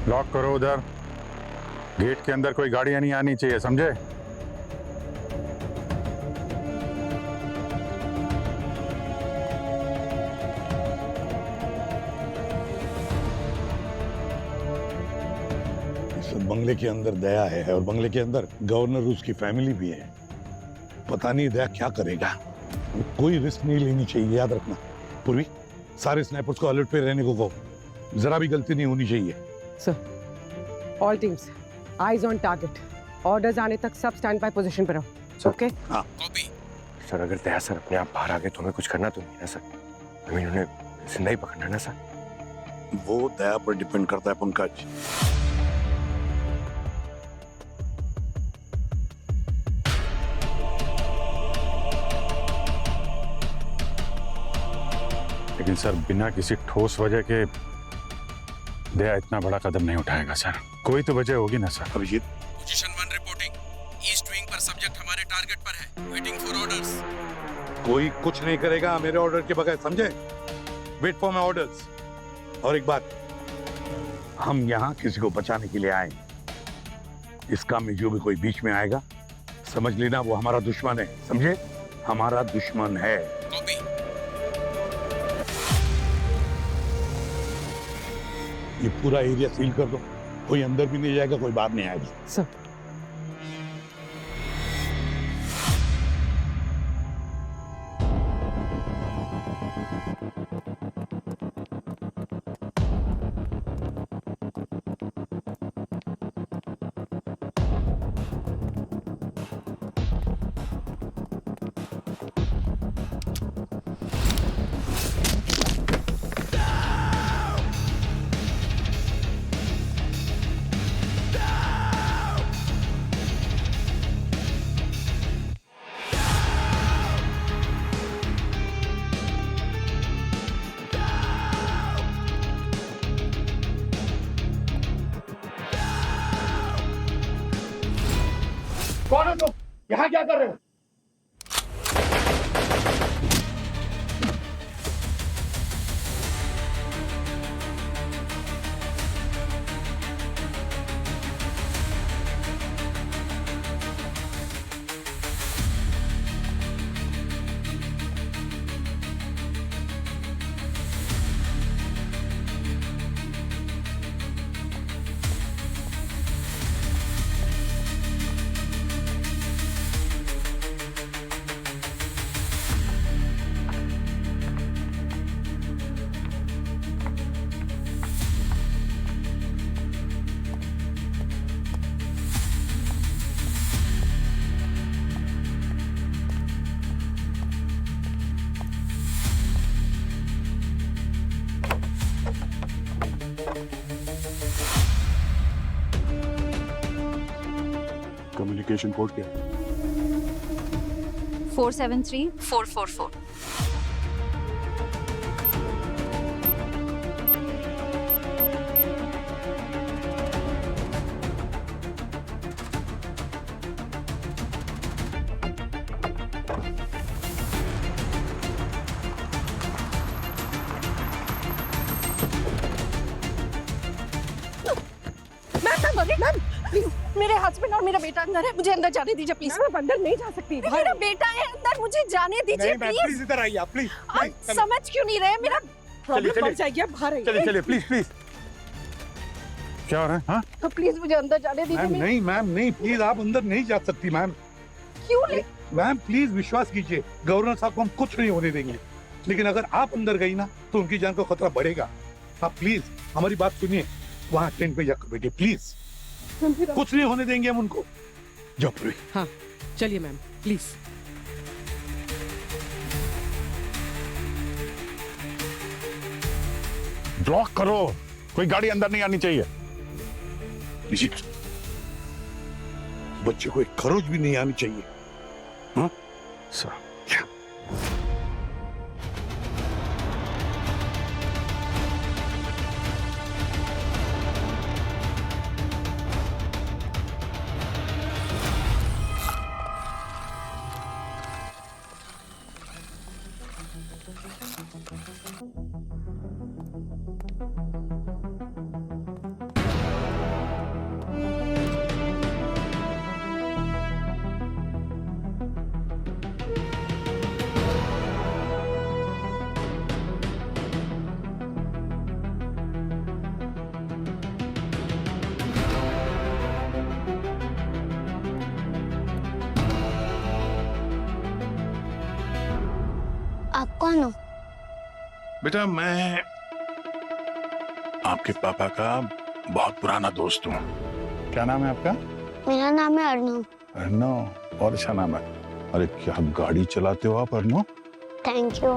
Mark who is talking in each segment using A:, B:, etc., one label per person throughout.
A: Lock करो उधर। Gate के अंदर कोई गाड़ियां नहीं आनी चाहिए, समझे?
B: इस बंगले के अंदर दया है और बंगले के अंदर गवर्नर उसकी फैमिली भी है। पता नहीं दया क्या करेगा। कोई रिस्क नहीं लेनी चाहिए, याद रखना। पूर्वी, सारे स्नाइपर्स को अलर्ट पे रहने को कहो। जरा भी गलती नहीं होनी चाहिए।
C: Sir, all teams eyes on target. Orders आने तक सब स्टैंड बाय पोजीशन पे रहो। ओके?
B: हाँ।
D: कॉपी। सर, अगर दया सर अपने आप बाहर आ गए तो हमें कुछ करना तो नहीं है सर। हमें उन्हें जिंदा ही पकड़ना है ना सर।
B: वो दया पर डिपेंड करता है पंकज।
A: लेकिन सर, बिना किसी ठोस वजह के दया इतना बड़ा कदम नहीं उठाएगा सर। कोई तो वजह होगी ना sir.
B: Abhijit,
D: position 1 reporting. East wing पर सब्जेक्ट हमारे टारगेट पर है। Waiting for orders.
B: कोई कुछ नहीं करेगा मेरे ऑर्डर के बगैर, समझे? Wait for my orders. और एक बात, हम यहाँ किसी को बचाने के लिए आए। इस काम में जो भी कोई बीच में आएगा, समझ लेना वो हमारा दुश्मन है, समझे? हमारा दुश्मन है।
D: कॉपी।
B: ये पूरा एरिया सील कर दो। कोई अंदर भी नहीं जाएगा, कोई बाहर नहीं आएगा।
C: सर,
B: कौन हो तुम? यहाँ क्या कर रहे हो?
A: कम्युनिकेशन कोड क्या?
E: 473444।
C: Ma'am, please.
E: मेरे हस्बैंड और मेरा बेटा अंदर है, मुझे अंदर जाने दीजिए प्लीज।
C: मैम, आप अंदर नहीं जा सकती।
E: मेरा बेटा है अंदर, मुझे जाने दीजिए प्लीज।
B: इधर आइए आप, प्लीज।
E: आप समझ क्यों नहीं रहे? मेरा
C: प्रॉब्लम बढ़ जाएगी, आप बाहर आइए।
B: चलिए चलिए, प्लीज प्लीज।
A: क्या हो रहा है? हाँ?
E: तो प्लीज मुझे अंदर जाने दीजिए।
B: मैम नहीं, मैम नहीं, प्लीज आप अंदर नहीं जा सकती मैम।
E: क्यों नहीं?
B: मैम प्लीज विश्वास कीजिए, गवर्नर साहब को हम कुछ नहीं होने देंगे। लेकिन अगर आप अंदर गई ना तो उनकी जान को खतरा बढ़ेगा। आप प्लीज हमारी बात सुनिए, वहाँ टेंट पे जाकर बैठिए प्लीज। कुछ नहीं होने देंगे हम उनको। जाओ पूरी।
C: हाँ, चलिए मैम, प्लीज।
A: ब्लॉक करो, कोई गाड़ी अंदर नहीं आनी चाहिए।
B: बच्चे को एक खरोच भी नहीं आनी चाहिए। हाँ?
A: सर,
F: कौन हो?
A: बेटा मैं आपके पापा का बहुत पुराना दोस्त हूँ। क्या नाम है आपका?
F: मेरा नाम है अर्नव।
A: अर्नव, बहुत अच्छा नाम है। अरे क्या गाड़ी चलाते हो आप अर्नव?
F: Thank you.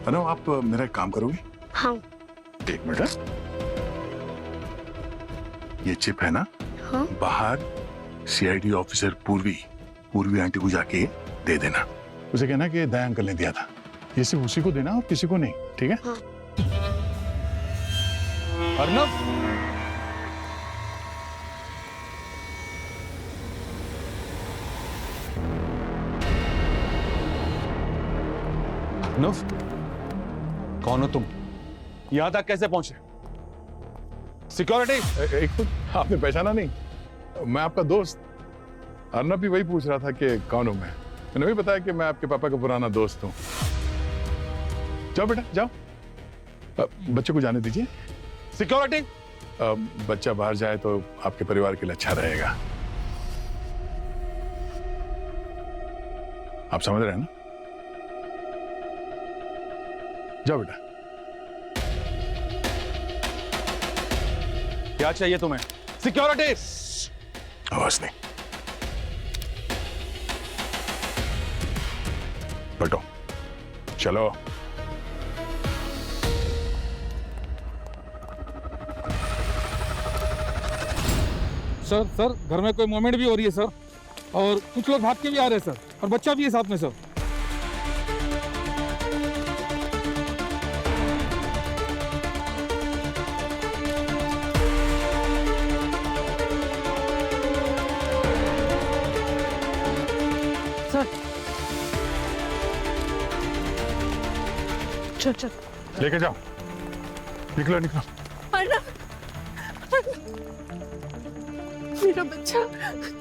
A: अर्नव आप मेरा एक काम करोगे?
F: हाँ।
A: एक मिनट। ये चिप है ना?
F: हाँ।
A: बाहर सीआईडी ऑफिसर पूर्वी आंटी को जाके दे देना। उसे कहना कि दया अंकल ने दिया था। ये सिर्फ उसी को देना और किसी को नहीं, ठीक है?
F: हाँ।
A: अर्नव,
G: अर्नव, कौन हो तुम? यहां तक कैसे पहुंचे? सिक्योरिटी!
A: एक तो आपने पहचाना नहीं? मैं आपका दोस्त अर्नव भी वही पूछ रहा था कि कौन हूं मैं। मैंने भी बताया कि मैं आपके पापा का पुराना दोस्त हूं। जाओ बेटा जाओ, बच्चे को जाने दीजिए।
G: सिक्योरिटी!
A: बच्चा बाहर जाए तो आपके परिवार के लिए अच्छा रहेगा। आप समझ रहे हैं ना? जाओ बेटा।
G: क्या चाहिए तुम्हें? सिक्योरिटी!
A: आवाज नहीं। बैठो, चलो।
H: सर घर में कोई मूवमेंट भी हो रही है सर, और कुछ लोग भाग के भी आ रहे हैं सर, और बच्चा भी है साथ में सर।
C: सर चल चल
A: लेके जाओ, निकलो निकलो।
E: अर्नव, मेरा बच्चा,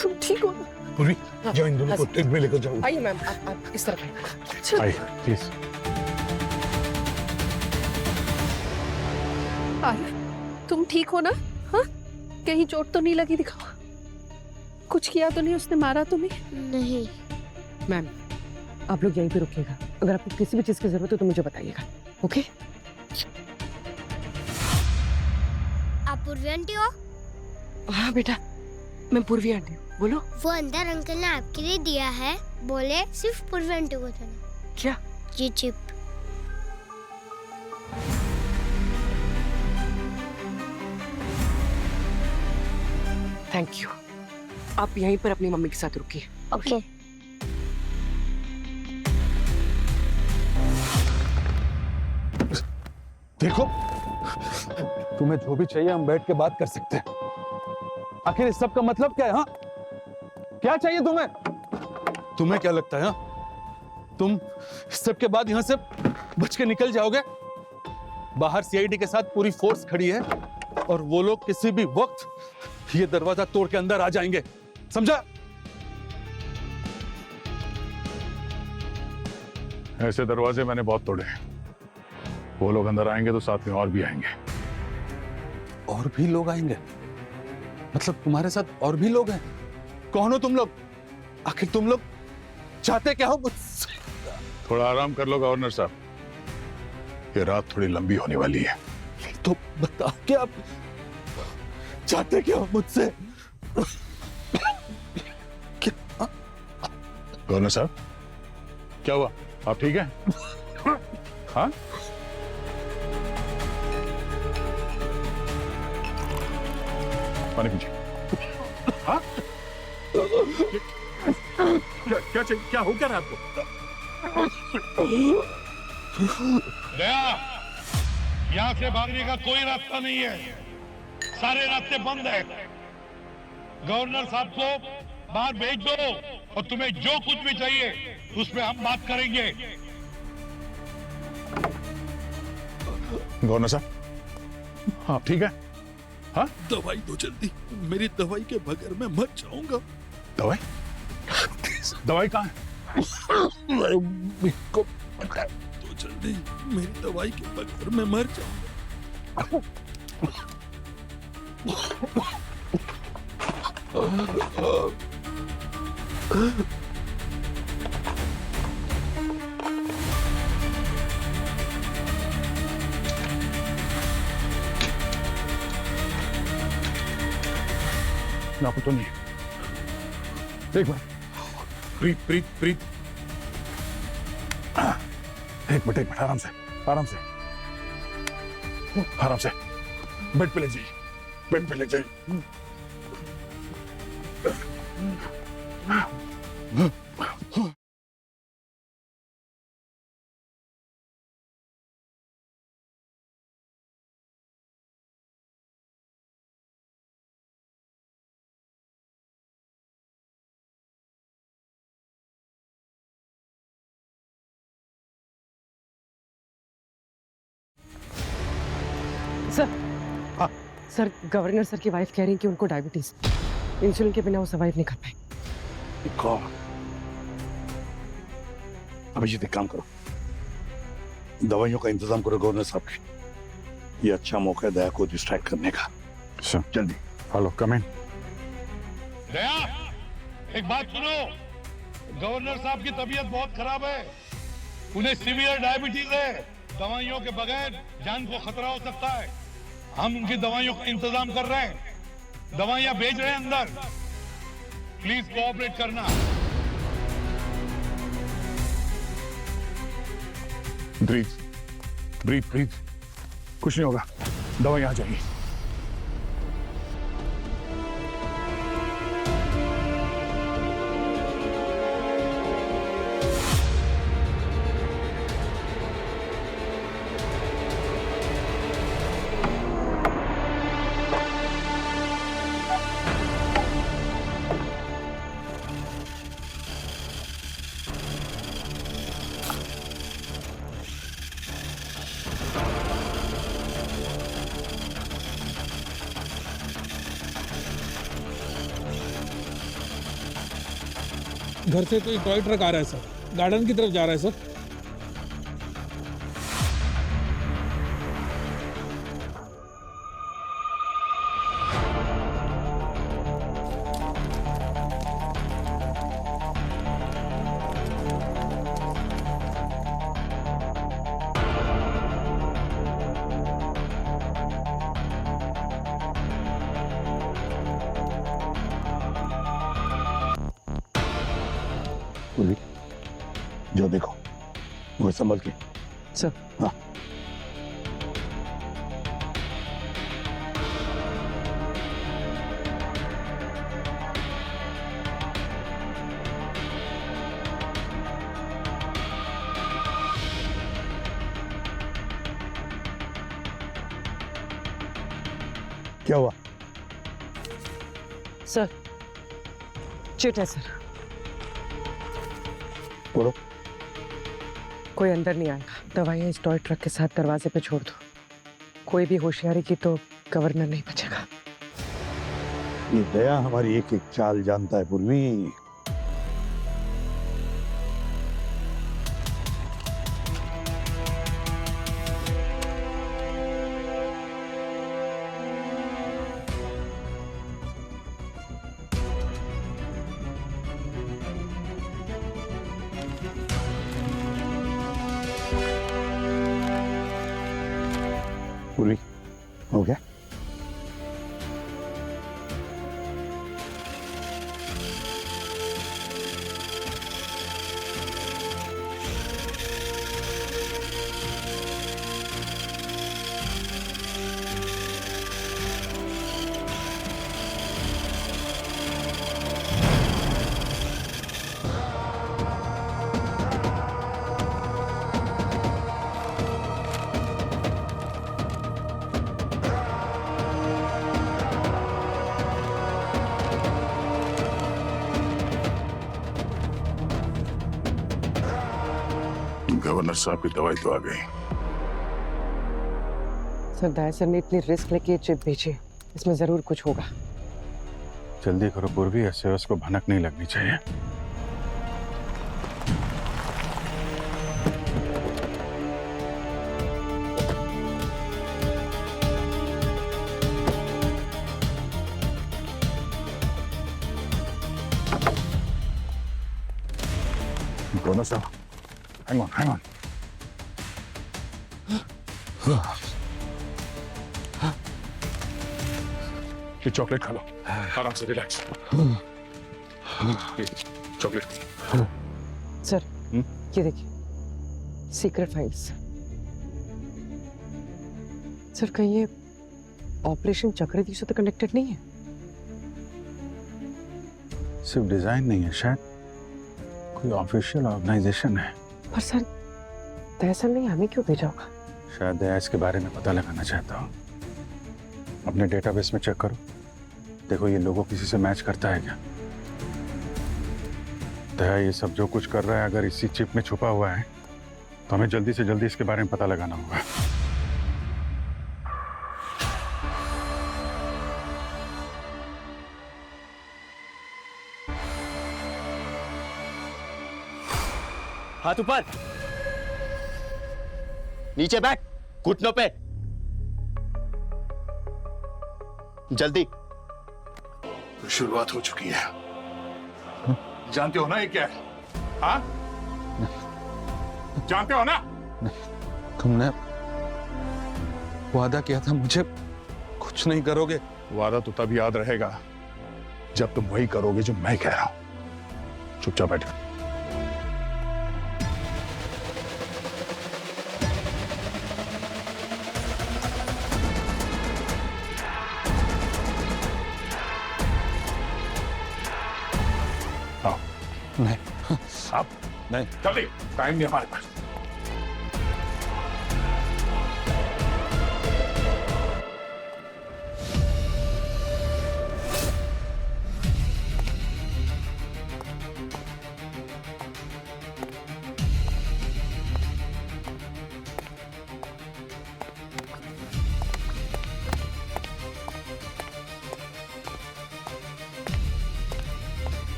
E: तुम ठीक हो?
B: पूर्वी जाओ, इन दोनों को ट्रेन में लेकर जाओ।
C: आइए मैम, आप इस तरफ
A: आइए प्लीज।
E: अर्नव, तुम ठीक हो ना? हाँ, कहीं चोट तो नहीं लगी? दिखाओ, कुछ किया तो नहीं? उसने मारा तो नहीं?
F: नहीं।
C: मैम आप लोग यहीं पे रुकिएगा, अगर आपको किसी भी चीज की जरूरत हो तो मुझे बताइएगा, ओके?
F: आप पूर्वी आंटी हो?
C: हाँ बेटा, मैं पूर्वी आंटी हूँ। बोलो।
F: वो अंदर अंकल ने आपके लिए दिया है, बोले सिर्फ पूर्वी आंटी को देना।
C: क्या?
F: ये चिप।
C: Thank you. आप यहीं पर अपनी मम्मी के साथ रुकिए।
F: ओके।
G: देखो, तुम्हें जो भी चाहिए हम बैठ के बात कर सकते हैं। आखिर इस सब का मतलब क्या है? हाँ, क्या चाहिए तुम्हें? तुम्हें क्या लगता है? हाँ, तुम इस सब के बाद यहां से बच के निकल जाओगे? बाहर सीआईडी के साथ पूरी फोर्स खड़ी है और वो लोग किसी भी वक्त ये दरवाजा तोड़ के अंदर आ जाएंगे, समझा?
A: ऐसे दरवाजे मैंने बहुत तोड़े हैं। वो लोग अंदर आएंगे तो साथ में और भी आएंगे।
G: और भी लोग आएंगे? मतलब तुम्हारे साथ और भी लोग हैं? कौन हो तुम लोग? आखिर तुम लोग चाहते क्या हो मुझसे?
A: थोड़ा आराम कर लो गवर्नर साहब, ये रात थोड़ी लंबी होने वाली है।
G: तो बताओ कि आप चाहते क्या हो मुझसे?
A: गवर्नर साहब क्या हुआ? आप ठीक हैं? हाँ? पानी पीजिए। हाँ? क्या चाहिए? क्या हो क्या रहा है आपको?
B: दया, यहाँ से भागने का कोई रास्ता नहीं है, सारे रास्ते बंद है। गवर्नर साहब को बाहर भेज दो और तुम्हें जो कुछ भी चाहिए उसमें हम बात करेंगे।
A: गवर्नर साहब आप ठीक है? हाँ?
I: दवाई दो जल्दी, मेरी दवाई के बगैर मैं मर जाऊंगा।
A: दवाई? दवाई कहाँ है?
I: तो जल्दी, मेरी दवाई के बगैर मैं मर जाऊंगा।
A: ना तो नहीं। एक मिनट, प्रीत प्रीत प्रीत, एक मिनट आराम से आराम से आराम से, बेड पे ले जाइए, बेड पे ले जाइए।
C: सर, सर गवर्नर सर की वाइफ कह रही हैं कि उनको डायबिटीज, इंसुलिन के बिना वो सर्वाइव नहीं कर पाए।
B: अभिजीत एक काम करो, दवाइयों का इंतजाम करो गवर्नर साहब के। ये अच्छा मौका है दया को डिस्ट्रैक्ट करने का। जल्दी।
A: हेलो, कम इन।
B: दया, एक बात सुनो, गवर्नर साहब की तबीयत बहुत खराब है, उन्हें सीवियर डायबिटीज है, दवाइयों के बगैर जान को खतरा हो सकता है। हम उनकी दवाइयों का इंतजाम कर रहे हैं, दवाइयां भेज रहे हैं अंदर, प्लीज कोऑपरेट करना।
A: ब्रीथ ब्रीथ ब्रीथ, कुछ नहीं होगा, दवाई आ जाएगी।
H: घर से कोई टॉय ट्रक आ रहा है सर, गार्डन की तरफ जा रहा है सर।
B: जो देखो वो संभल के।
C: सर।
B: हाँ। क्या हुआ?
C: सर, चिट है सर।
B: बोलो।
C: कोई अंदर नहीं आएगा, दवाइयाँ इस टॉय ट्रक के साथ दरवाजे पे छोड़ दो। कोई भी होशियारी की तो गवर्नर नहीं बचेगा।
B: ये दया हमारी एक एक चाल जानता है पूर्वी। पूर्वी हो गया?
A: गवर्नर साहब की दवाई तो आ गई।
C: सर, दया सर ने इतनी रिस्क लेके चिप भेजी, इसमें जरूर कुछ होगा।
A: जल्दी करो पूर्वी, ऐसे उसको भनक नहीं लगनी चाहिए। गवर्नर साहब, hang on, hang on. ये चॉकलेट खा लो, आराम से रिलैक्स। चॉकलेट।
C: सर ये देखिए सीक्रेट फाइल्स। सर कहीं ये ऑपरेशन चक्रव्यूह से तो कनेक्टेड नहीं है?
G: सिर्फ डिजाइन नहीं है, शायद कोई ऑफिशियल ऑर्गेनाइजेशन है।
C: पर सर तहसील ने हमें क्यों भेजा होगा?
G: शायद दया इसके बारे में पता लगाना चाहता हूँ। अपने डेटाबेस में चेक करो, देखो ये लोगो किसी से मैच करता है क्या। दया ये सब जो कुछ कर रहा है अगर इसी चिप में छुपा हुआ है तो हमें जल्दी से जल्दी इसके बारे में पता लगाना होगा।
D: हाथ ऊपर, नीचे बैठ, घुटनों पे, जल्दी।
A: शुरुआत हो चुकी है। जानते हो ना ये क्या है? हाँ? जानते हो ना?
G: तुमने वादा किया था मुझे कुछ नहीं करोगे।
A: वादा तो तब याद रहेगा जब तुम वही करोगे जो मैं कह रहा हूं। चुपचाप बैठ। आओ।
G: नहीं,
A: अब
G: नहीं,
A: जल्दी, टाइम नहीं हमारे पास।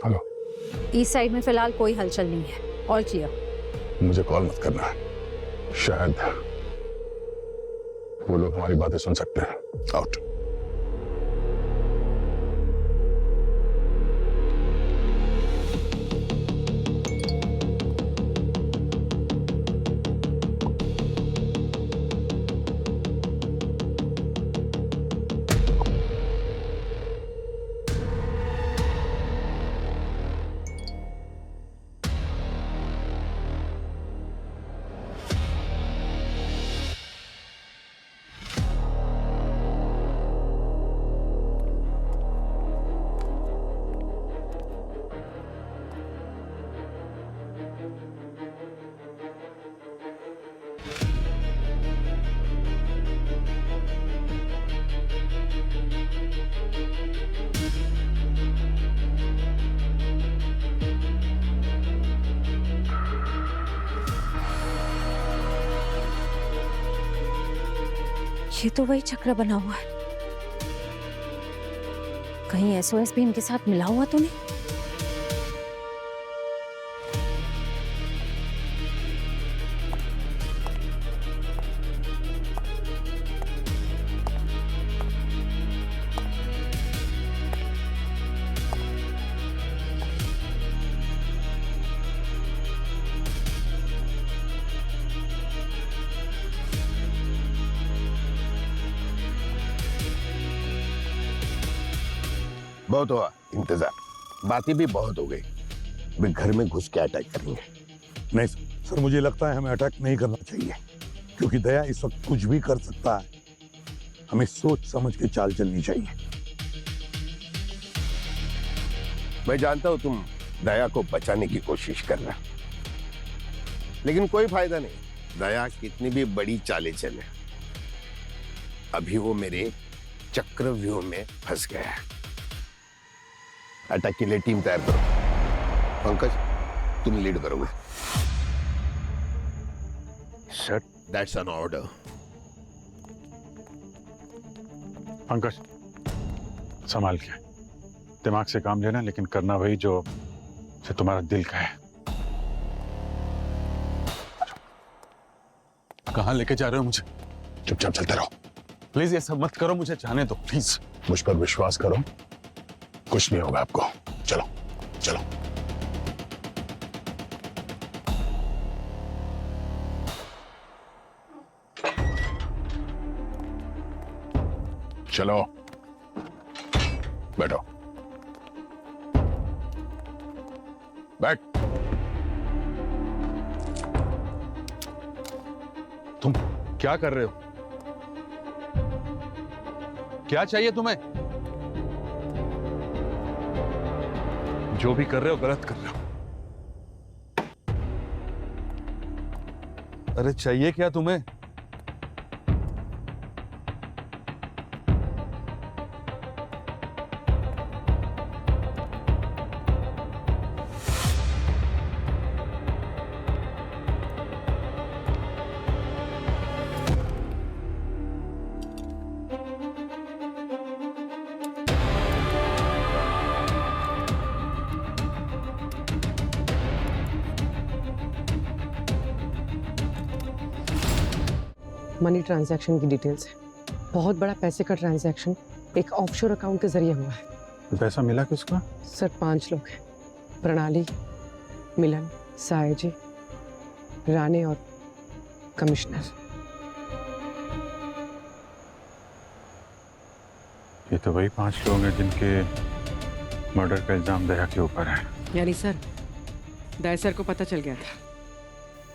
A: हेलो।
J: ईस्ट साइड में फिलहाल कोई हलचल नहीं है। All clear.
A: मुझे कॉल मत करना, शायद वो लोग हमारी बातें सुन सकते हैं। आउट।
J: ये तो वही चक्र बना हुआ है। कहीं एसओएस भी इनके साथ मिला हुआ तो नहीं?
K: बहुत हुआ इंतजार, बातें भी बहुत हो गई। वे घर में घुस के अटैक करेंगे।
B: नहीं सर, मुझे लगता है हमें अटैक नहीं करना चाहिए, क्योंकि दया इस वक्त कुछ भी कर सकता है। हमें सोच समझ के चाल चलनी चाहिए।
K: मैं जानता हूं तुम दया को बचाने की कोशिश कर रहा, लेकिन कोई फायदा नहीं। दया कितनी भी बड़ी चालें चले, अभी वो मेरे चक्रव्यूह में फंस गया है। अटैक के लिए टीम तैयार करो। पंकज, तुम लीड करोगे।
D: Sir,
K: that's an order.
A: Pankaj, संभाल के, दिमाग से काम लेना, लेकिन करना वही जो तुम्हारा दिल का है।
G: कहाँ लेके जा रहे हो मुझे?
A: चुपचाप चलते रहो।
G: प्लीज ये सब मत करो, मुझे जाने दो प्लीज।
A: मुझ पर विश्वास करो, कुछ नहीं होगा आपको। चलो चलो। चलो बैठो। बैठ।
G: तुम क्या कर रहे हो? क्या चाहिए तुम्हें? जो भी कर रहे हो गलत कर रहे हो। अरे चाहिए क्या तुम्हें?
C: मनी ट्रांजैक्शन की डिटेल्स है। बहुत बड़ा पैसे का ट्रांजैक्शन एक ऑफशोर अकाउंट के जरिए हुआ है।
A: पैसा मिला किसको?
C: सर 5 लोग हैं, प्रणाली, मिलन, सायजी, राणे और कमिश्नर।
A: ये तो वही 5 लोग हैं जिनके मर्डर का इल्जाम दया के ऊपर है।
C: यानी सर दया सर को पता चल गया था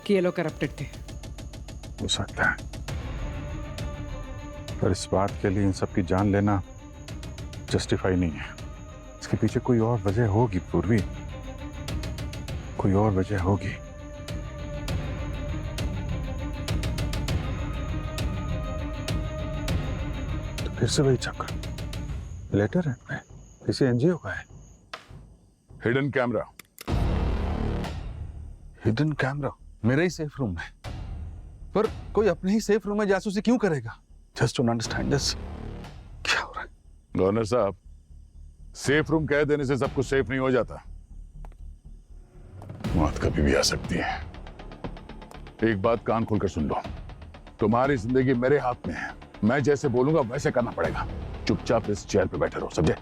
C: कि ये लोग करप्टेड थे।
A: हो सकता है, पर इस बात के लिए इन सब की जान लेना जस्टिफाई नहीं है। इसके पीछे कोई और वजह होगी पूर्वी, कोई और वजह होगी। तो फिर से वही चक्कर। लेटर है किसी एनजीओ का है। Hidden camera.
G: हिडन कैमरा मेरे ही सेफ रूम में, पर कोई अपने ही सेफ रूम में जासूसी क्यों करेगा? Just don't understand this. क्या हो रहा है?
A: गवर्नर साहब, सेफ रूम कह देने से सब कुछ सेफ नहीं हो जाता। मौत कभी भी आ सकती है। एक बात कान खोलकर सुन लो, तुम्हारी जिंदगी मेरे हाथ में है। मैं जैसे बोलूंगा वैसे करना पड़ेगा। चुपचाप इस चेयर पे बैठे रहो, समझे?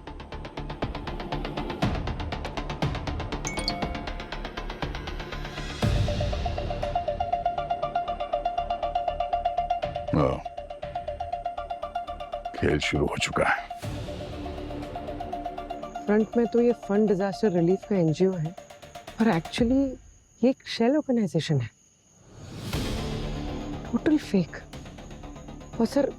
A: खेल शुरू हो चुका है।
C: फ्रंट में तो ये फंड डिजास्टर रिलीफ का एनजीओ है, पर एक्चुअली ये एक शेल ऑर्गेनाइजेशन है, टोटल फेक। और सर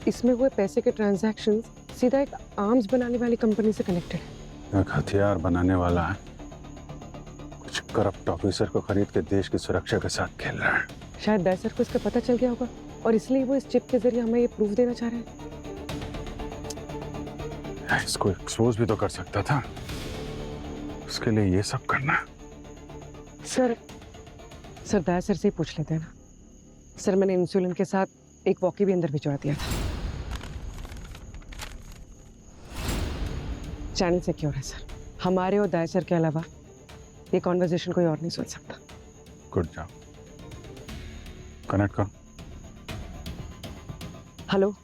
C: इसमें हुए पैसे के ट्रांजैक्शंस सीधा एक आर्म्स बनाने वाली कंपनी से कनेक्टेड है।
A: एक हथियार बनाने वाला है, कुछ करप्ट ऑफिसर को खरीद के देश की सुरक्षा के साथ खेल रहा है।
C: शायद दया सर को इसका पता चल गया होगा और इसलिए वो इस चिप के जरिए हमें ये प्रूफ देना चाह रहे हैं।
A: इसको एक्सपोज भी तो कर सकता था, उसके लिए ये सब करना।
C: सर दया सर से ही पूछ लेते हैं ना। सर मैंने इंसुलिन के साथ एक वॉकी भी अंदर भिजवा दिया था। चैनल सिक्योर है सर। हमारे और दया सर के अलावा ये कॉन्वर्सेशन कोई और नहीं सुन सकता।
A: Good job. कनेक्ट करो।
C: हेलो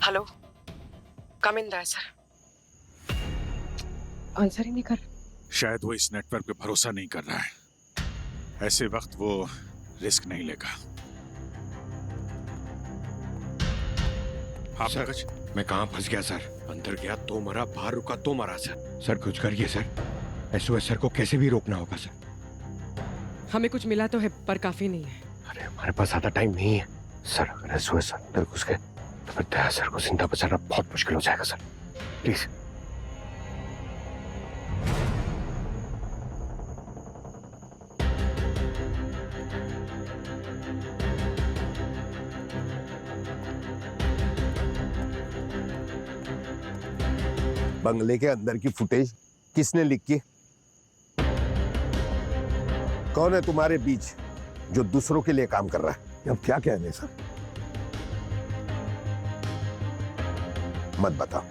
C: हेलो, कम इन दया सर। आंसर ही नहीं कर।
I: शायद वो इस नेटवर्क पे भरोसा नहीं कर रहा है। ऐसे वक्त वो रिस्क नहीं लेगा। हाँ पंकज,
D: मैं कहाँ फंस गया सर? अंदर गया तो मरा, बाहर रुका तो मरा सर। सर कुछ करिए सर, एसओएस सर को कैसे भी रोकना होगा सर।
C: हमें कुछ मिला तो है पर काफी नहीं है।
D: अरे हमारे पास ज़्यादा टाइम नहीं है सर अगर SOS अंदर घुस गए तो फिर दया सर को जिंदा बचाना बहुत मुश्किल हो जाएगा सर, प्लीज।
K: बंगले के अंदर की फुटेज किसने लीक की? कौन है तुम्हारे बीच जो दूसरों के लिए काम कर रहा है? अब क्या कहने सर? मत बताओ,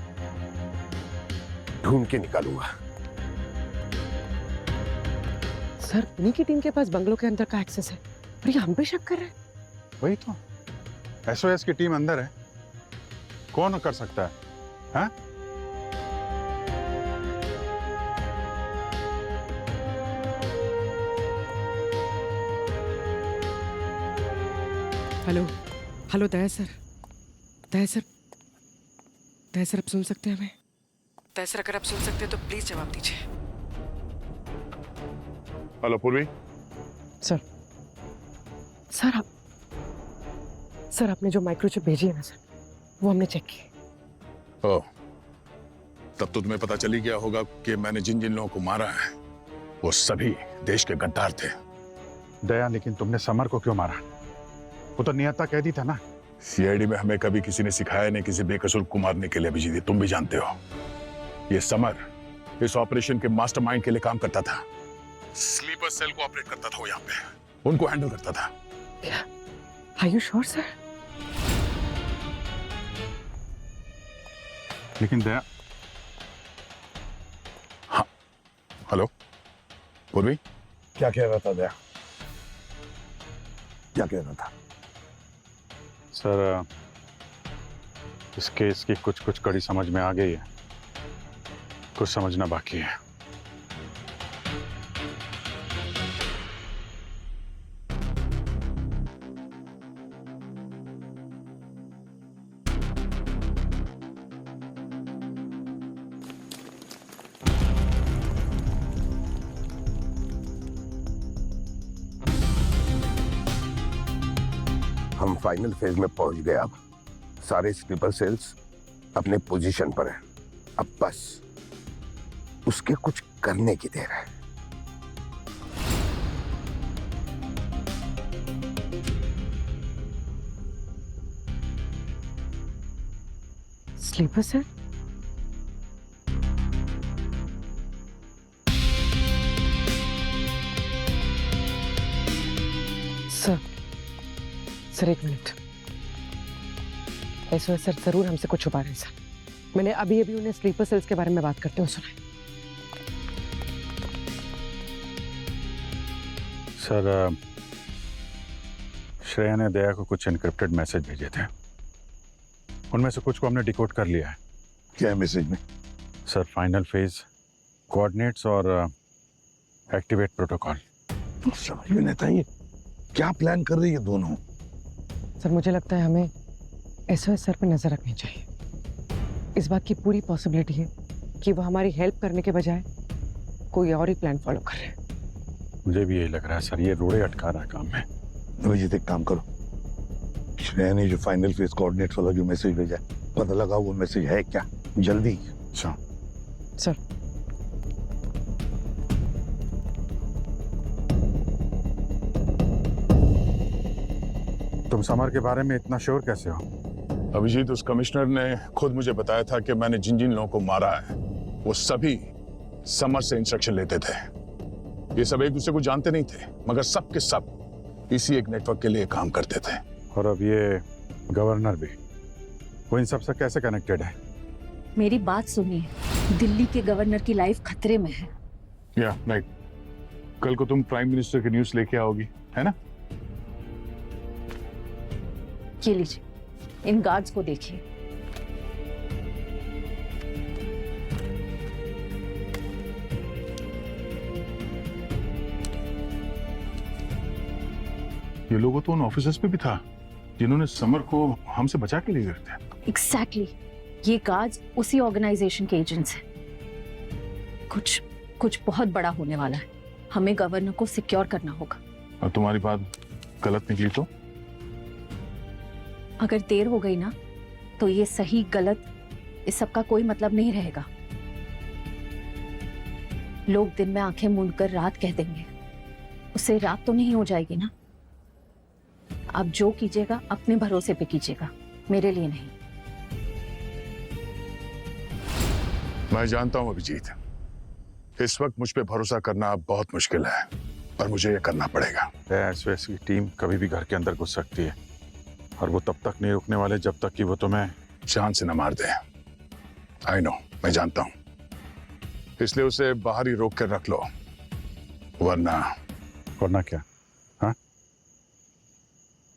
K: ढूंढ के निकालूंगा।
C: सर उन्हीं की टीम के पास बंगलों के अंदर का एक्सेस है और ये हम पे शक कर रहे हैं।
A: वही तो, SOS की टीम अंदर है, कौन कर सकता है? हाँ?
C: हेलो हेलो दया सर, दया सर, दया सर आप सुन सकते हैं हमें? दया सर अगर आप सुन सकते हैं तो प्लीज जवाब दीजिए।
A: हेलो पूर्वी।
C: सर सर आप सर आपने जो माइक्रोचिप भेजी है ना सर, वो हमने चेक की।
A: ओह, तब तो तुम्हें पता चली गया होगा कि मैंने जिन जिन लोगों को मारा है वो सभी देश के गद्दार थे।
I: दया, लेकिन तुमने समर को क्यों मारा? वो तो नियता कैदी था ना।
A: CID में हमें कभी किसी ने सिखाया नहीं किसी बेकसूर को मारने के लिए। अभिजीत, तुम भी जानते हो ये समर इस ऑपरेशन के मास्टरमाइंड के लिए काम करता था। स्लीपर सेल को ऑपरेट करता था वो, यहाँ पे उनको हैंडल करता था।
C: Are you sure sir?
I: लेकिन दया,
A: हाँ हेलो पूर्वी।
K: क्या कह रहा था दया? क्या कह रहा था?
I: सर इस केस की कुछ कुछ कड़ी समझ में आ गई है, कुछ समझना बाकी है।
K: हम फाइनल फेज में पहुंच गए। अब सारे स्लीपर सेल्स अपने पोजीशन पर हैं। अब बस उसके कुछ करने की देर है।
C: Sleeper sir? सर एक मिनट। SOS सर जरूर हमसे कुछ छुपा रहे हैं सर। मैंने अभी अभी उन्हें स्लीपर सेल्स के बारे में बात करते हुए सुना है।
I: सर श्रेया ने दया को कुछ एनक्रिप्टेड मैसेज भेजे थे, उनमें से कुछ को हमने डिकोड कर लिया है।
K: क्या है मैसेज में?
I: सर फाइनल फेज, कोऑर्डिनेट्स और एक्टिवेट प्रोटोकॉल।
K: समझ में नहीं आता ये क्या प्लान कर रही है दोनों।
C: सर मुझे लगता है हमें SOS सर पे नजर रखनी चाहिए। इस बात की पूरी पॉसिबिलिटी है कि वो हमारी हेल्प करने के बजाय कोई और ही प्लान फॉलो कर रहे हैं।
I: मुझे भी यही लग रहा है सर, ये रोड़े अटका रहा है काम में।
K: अभिजीत एक काम करो, श्रेया ने जो फाइनल फेज कोऑर्डिनेट्स वाला जो मैसेज भेजा है, पता लगाओ वो मैसेज है क्या, जल्दी।
I: अच्छा
C: सर
I: तुम समर के बारे में इतना श्योर कैसे हो?
A: अभिजीत, उस कमिश्नर ने खुद मुझे बताया था कि मैंने जिन जिन लोगों को मारा है वो सभी समर से इंस्ट्रक्शन लेते थे। ये सब एक दूसरे को जानते नहीं थे, मगर सब के सब इसी एक नेटवर्क के लिए काम करते थे।
I: और अब ये गवर्नर भी, वो इन सब से कैसे कनेक्टेड है?
J: मेरी बात सुनिए, दिल्ली के गवर्नर की लाइफ खतरे में है।
A: या राइट, कल को तुम प्राइम मिनिस्टर की न्यूज़ लेके आओगी, है ना?
J: ये लीजिए, इन गार्ड्स को देखिए।
A: ये लोगों तो उन ऑफिसर्स पे भी था जिन्होंने समर को हमसे बचा के ले गए थे।
J: एग्जैक्टली, ये गार्ड्स उसी ऑर्गेनाइजेशन के एजेंट्स हैं। कुछ बहुत बड़ा होने वाला है। हमें गवर्नर को सिक्योर करना होगा।
A: और तुम्हारी बात गलत निकली तो?
J: अगर देर हो गई ना तो ये सही गलत इस सब का कोई मतलब नहीं रहेगा। लोग दिन में आंखें मूंदकर रात कह देंगे, उससे रात तो नहीं हो जाएगी ना। आप जो कीजिएगा अपने भरोसे पे कीजिएगा, मेरे लिए नहीं।
A: मैं जानता हूं अभिजीत, इस वक्त मुझ पे भरोसा करना बहुत मुश्किल है, पर मुझे ये करना पड़ेगा।
I: एसओएस की टीम कभी भी घर के अंदर घुस सकती है और वो तब तक नहीं रुकने वाले जब तक कि वो तुम्हें
A: जान से न मार दे। आई नो, मैं जानता हूं, इसलिए उसे बाहर ही रोक कर रख लो,
I: वरना क्या? हाँ,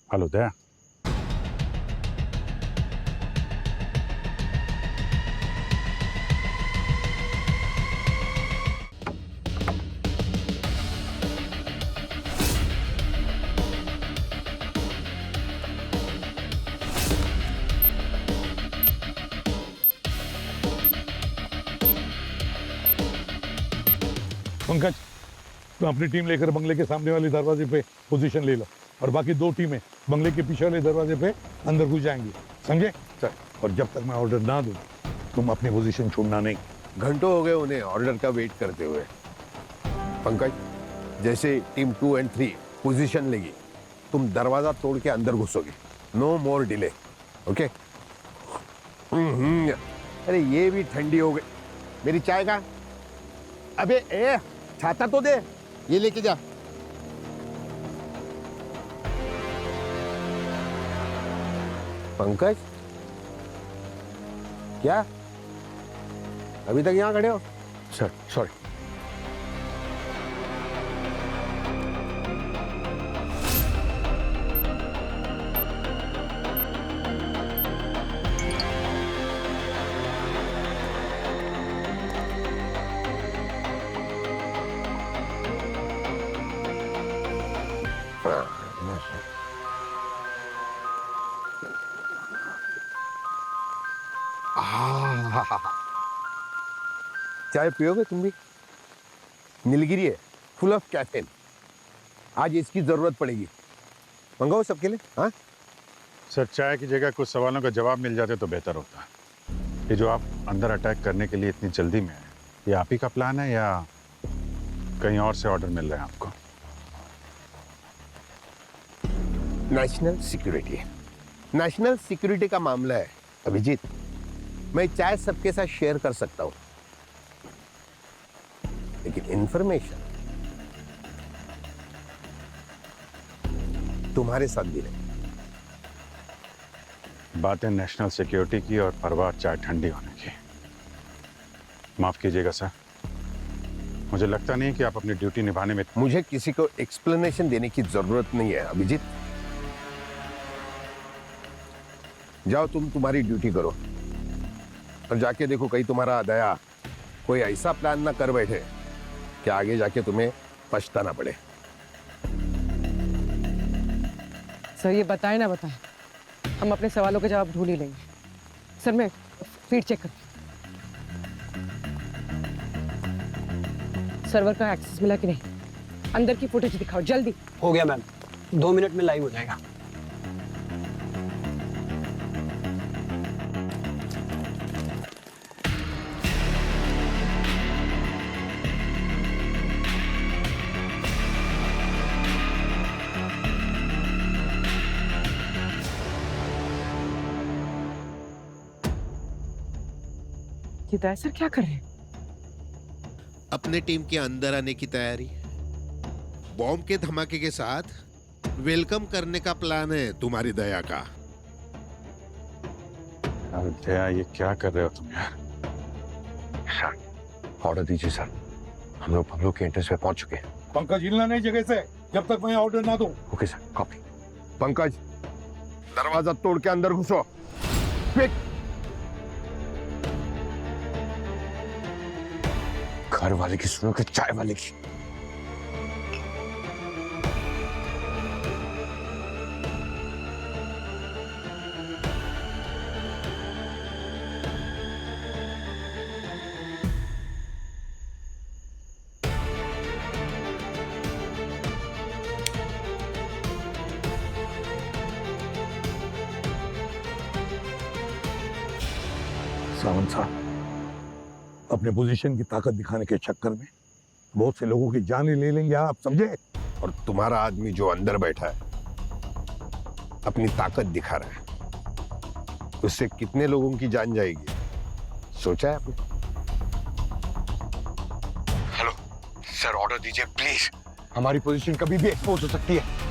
I: हेलो दया,
B: पंकज, तुम अपनी टीम लेकर बंगले के सामने वाले दरवाजे पे पोजीशन ले लो और बाकी 2 टीमें बंगले के पीछे वाले दरवाजे पे अंदर घुस जाएंगी, समझे? सर, और जब तक मैं ऑर्डर ना दूं तुम अपनी पोजीशन छोड़ना नहीं।
K: घंटों हो गए उन्हें ऑर्डर का वेट करते हुए। पंकज, जैसे टीम 2 और 3 पोजीशन लेगी, तुम दरवाजा तोड़ के अंदर घुसोगे। No more delay, okay? अरे ये भी ठंडी हो गई। मेरी चाय का, अबे ए छाता तो दे, ये लेके जा। पंकज, क्या अभी तक यहां खड़े हो?
D: Sir sorry.
K: चाय पियोगे तुम भी? नीलगिरी है, फुल ऑफ कैफीन। आज इसकी जरूरत पड़ेगी। मंगाओ सबके लिए। हाँ
I: सर, चाय की जगह कुछ सवालों का जवाब मिल जाते तो बेहतर होता। ये जो आप अंदर अटैक करने के लिए इतनी जल्दी में है, ये आप ही का प्लान है या कहीं और से ऑर्डर मिल रहा है आपको?
K: नेशनल सिक्योरिटी, नेशनल सिक्योरिटी का मामला है अभिजीत। मैं चाय सबके साथ शेयर कर सकता हूं, लेकिन इंफॉर्मेशन तुम्हारे साथ भी नहीं।
I: बातें नेशनल सिक्योरिटी की और परवाह चाय ठंडी होने की। माफ कीजिएगा सर, मुझे लगता नहीं कि आप अपनी ड्यूटी निभाने में।
K: मुझे किसी को एक्सप्लेनेशन देने की जरूरत नहीं है अभिजीत। जाओ, तुम तुम्हारी ड्यूटी करो और जाके देखो कहीं तुम्हारा दया कोई ऐसा प्लान ना कर बैठे कि आगे जाके तुम्हें पछताना पड़े।
C: सर ये बताए ना बताए, हम अपने सवालों के जवाब ढूंढ ही लेंगे। सर मैं फीड चेक करती हूँ। सर्वर का एक्सेस मिला कि नहीं? अंदर की फुटेज दिखाओ जल्दी।
L: हो गया मैम, 2 मिनट में लाइव हो जाएगा।
C: ये दया सर क्या कर रहे हैं?
M: अपने टीम के अंदर आने की तैयारी। बॉम्ब के धमाके के साथ वेलकम करने का प्लान है तुम्हारी दया का।
I: अरे दया, ये क्या कर रहे हो तुम यार?
D: सर ऑर्डर दीजिए सर, हम लोग के एंट्रेंस पे पहुंच चुके हैं।
B: पंकज, हिलना नहीं जगह से जब तक मैं ऑर्डर ना दूं।
D: Okay sir, copy.
K: पंकज, दरवाजा तोड़ के अंदर घुसो। क्विक।
D: घर वाले की सुनो कि चाय वाले की?
B: सावंत साहब, अपने पोजीशन की ताकत दिखाने के चक्कर में बहुत से लोगों की जानें ले लेंगे आप, समझे?
K: और तुम्हारा आदमी जो अंदर बैठा है अपनी ताकत दिखा रहा है, उससे कितने लोगों की जान जाएगी, सोचा है आपने?
D: हेलो सर, ऑर्डर दीजिए प्लीज। हमारी पोजीशन कभी भी एक्सपोज हो सकती है।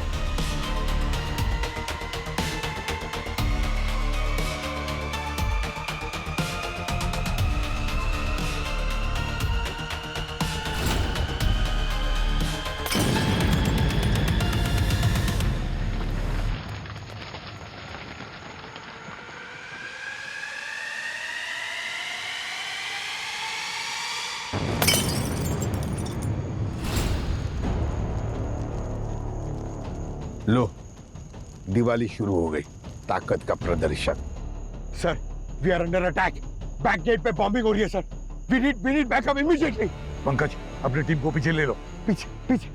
K: लो, दिवाली शुरू हो गई, ताकत का प्रदर्शन।
D: Sir, we are under attack. Back gate पे बॉम्बिंग हो रही है sir. We need backup immediately.
B: Pankaj, अपनी टीम को पीछे ले लो।
D: पीछे पीछे।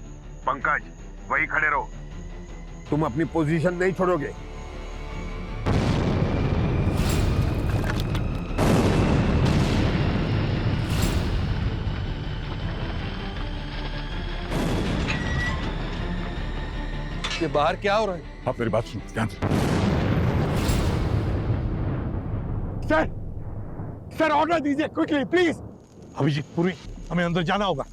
K: पंकज, वहीं खड़े रहो, तुम अपनी पोजीशन नहीं छोड़ोगे।
G: ये बाहर क्या हो रहा है?
A: आप मेरी बात सुनो ध्यान से।
D: सर, सर ऑर्डर दीजिए क्विकली प्लीज।
B: अभिजीत पुरी, हमें अंदर जाना होगा।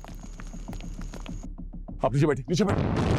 A: आप नीचे बैठिए, नीचे बैठिए।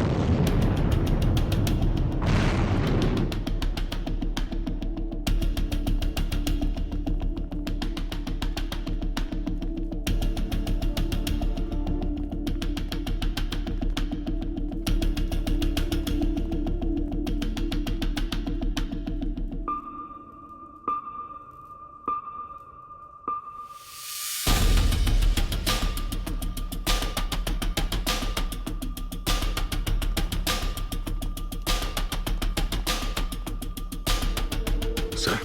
A: सर,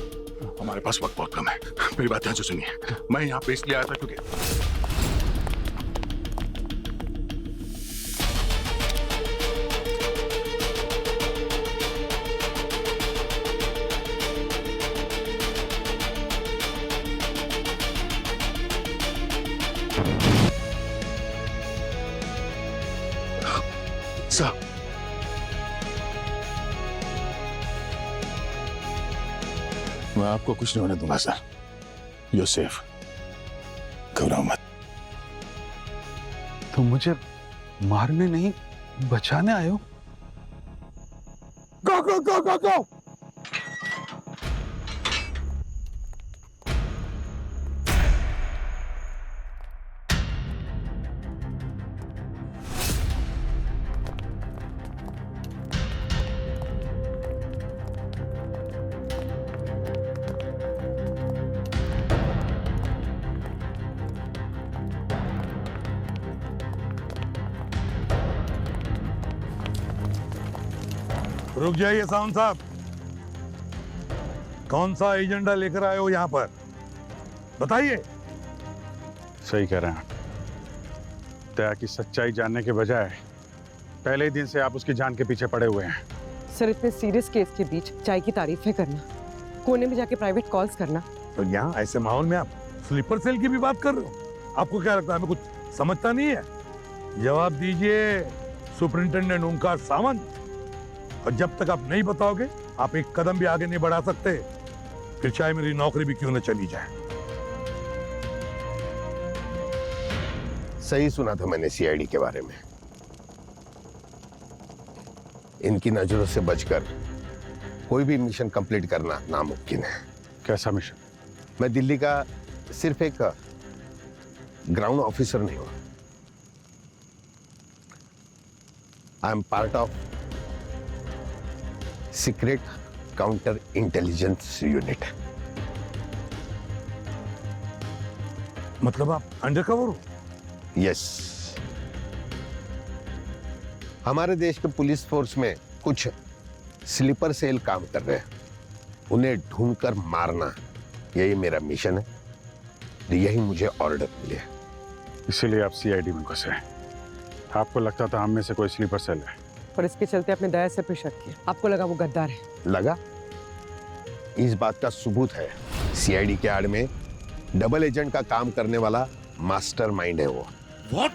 A: हमारे पास वक्त बहुत कम है, मेरी बात ध्यान से सुनिए। मैं यहाँ पे इसलिए आया था क्योंकि सर, मैं आपको कुछ नहीं होने दूंगा सर। यू सेफ, घबराओ मत।
G: तुम मुझे मारने नहीं बचाने आए हो?
D: गो गो गो गो गो।
B: रुक जाइए सावंत साहब, कौन सा एजेंडा लेकर आए हो यहाँ पर, बताइए।
I: सही कह रहे हैं आप। दया की सच्चाई जानने के बजाय पहले ही दिन से आप उसकी जान के पीछे पड़े हुए हैं।
C: सर, इतने सीरियस केस के बीच चाय की तारीफें करना, कोने में जाके प्राइवेट कॉल्स करना।
B: तो यहाँ ऐसे माहौल में आप स्लीपर सेल की भी बात कर रहे हो? आपको क्या लगता है हमें कुछ समझता नहीं है? जवाब दीजिए सुपरिंटेंडेंट ओंकार सावंत। और जब तक आप नहीं बताओगे, आप एक कदम भी आगे नहीं बढ़ा सकते, फिर चाहे मेरी नौकरी भी क्यों न चली जाए।
K: सही सुना था मैंने सीआईडी के बारे में। इनकी नजरों से बचकर कोई भी मिशन कंप्लीट करना नामुमकिन है।
I: कैसा मिशन?
K: मैं दिल्ली का सिर्फ एक ग्राउंड ऑफिसर नहीं हूं, I am part of secret counter intelligence unit.
B: मतलब आप अंडरकवर हो?
K: यस। हमारे देश के पुलिस फोर्स में कुछ स्लीपर सेल काम कर रहे हैं, उन्हें ढूंढकर मारना, यही मेरा मिशन है। यही मुझे ऑर्डर मिले।
I: इसीलिए आप सीआईडी में घुसे। आपको लगता था हम में से कोई स्लीपर सेल है,
C: और इसके चलते अपने दया सर पे शक किया। आपको लगा वो गद्दार है।
K: लगा? इस बात का सबूत है, सीआईडी के आड़ में डबल एजेंट का काम करने वाला मास्टरमाइंड है वो।
M: व्हाट?